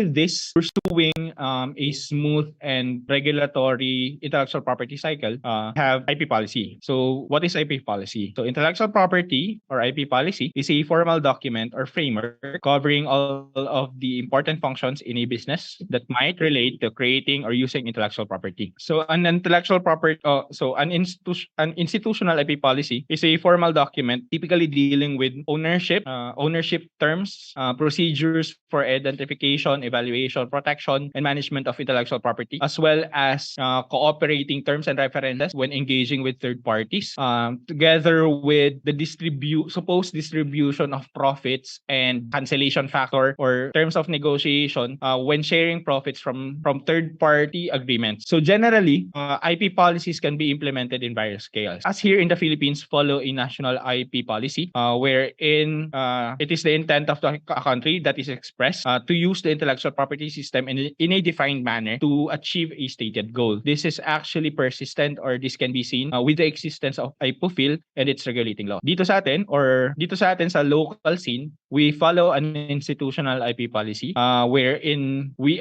this pursuing a smooth and regulatory intellectual property cycle, have IP policy. So what is IP policy? So intellectual property or IP policy is a formal document or framework covering all of the important functions in a business that might relate to creating or using intellectual property. So an institutional IP policy is a formal document typically dealing with ownership terms, procedures for identification, evaluation, protection, and management of intellectual property, as well as cooperating terms and references when engaging with third parties, together with the supposed distribution of profits and cancellation factor or terms of negotiation when sharing profits from third-party agreements. So generally, IP policies can be implemented in various scales. As here in the Philippines, follow a national IP policy wherein it is the intent of the country that is expressed to use the intellectual property system in a defined manner to achieve a stated goal. This is actually persistent, or this can be seen with the existence of IPOFIL and its regulating law. Dito sa atin sa local scene, we follow an institutional IP policy wherein we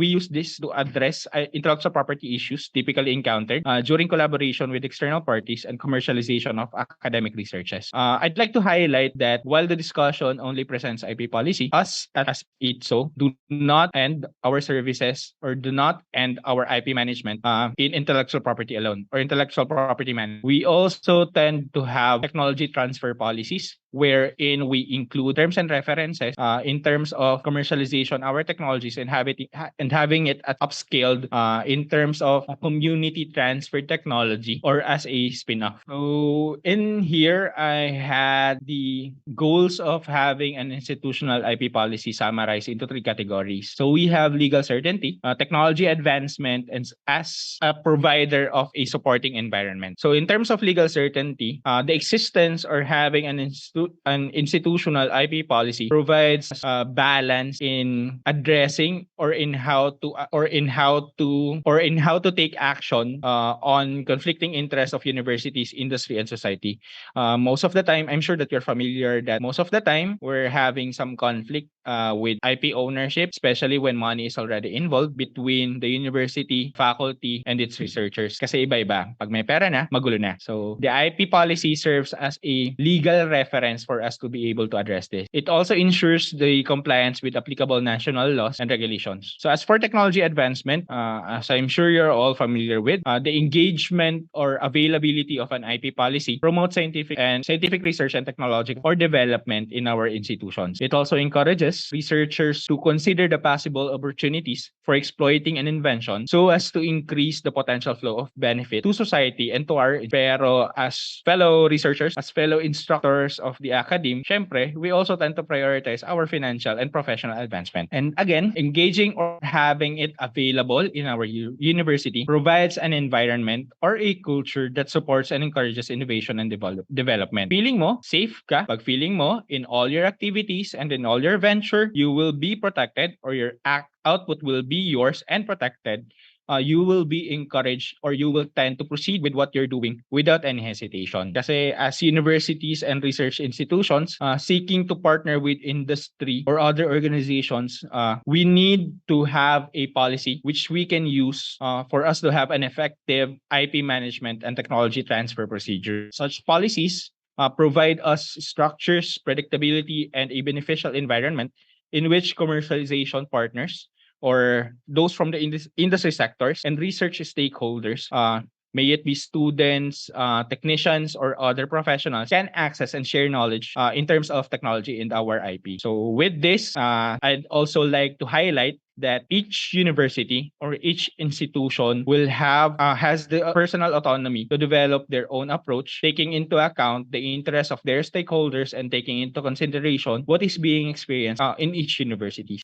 use this to address intellectual property issues typically encountered during collaboration with external parties and commercialization of academic researches. I'd like to highlight that while the discussion only presents IP policy, us as ITSO do not end our services or do not end our IP management in intellectual property alone or intellectual property management. We also tend to have technology transfer policies wherein we include terms and references in terms of commercialization our technologies and having it upscaled in terms of a community transfer technology or as a spin-off. So in here, I had the goals of having an institutional IP policy summarized into three categories. So we have legal certainty, technology advancement, and as a provider of a supporting environment. So in terms of legal certainty, the existence or having an institutional IP policy provides balance in addressing or in how to take action on conflicting interests of universities, industry, and society. Most of the time, I'm sure that you're familiar that most of the time we're having some conflict with IP ownership, especially when money is already involved between the university, faculty, and its researchers. Kasi iba-iba. Pag may pera na, magulo na. So the IP policy serves as a legal reference for us to be able to address this. It also ensures the compliance with applicable national laws and regulations. So as for technology advancement, as I'm sure you're all familiar with, the engagement or availability of an IP policy promotes scientific research and technological or development in our institutions. It also encourages researchers to consider the possible opportunities for exploiting an invention so as to increase the potential flow of benefit to society and to our pero as fellow researchers, as fellow instructors of the academe, syempre, we also tend to prioritize our financial and professional advancement. And again, engaging or having it available in our university provides an environment or a culture that supports and encourages innovation and development. Feeling mo safe ka, pag feeling mo in all your activities and in all your venture, you will be protected or your output will be yours and protected, you will be encouraged or you will tend to proceed with what you're doing without any hesitation. Kasi as universities and research institutions seeking to partner with industry or other organizations, we need to have a policy which we can use for us to have an effective IP management and technology transfer procedure. Such policies provide us structures, predictability, and a beneficial environment in which commercialization partners or those from the industry sectors and research stakeholders, may it be students, technicians, or other professionals, can access and share knowledge in terms of technology and our IP. So with this, I'd also like to highlight that each university or each institution will has the personal autonomy to develop their own approach, taking into account the interests of their stakeholders and taking into consideration what is being experienced in each university.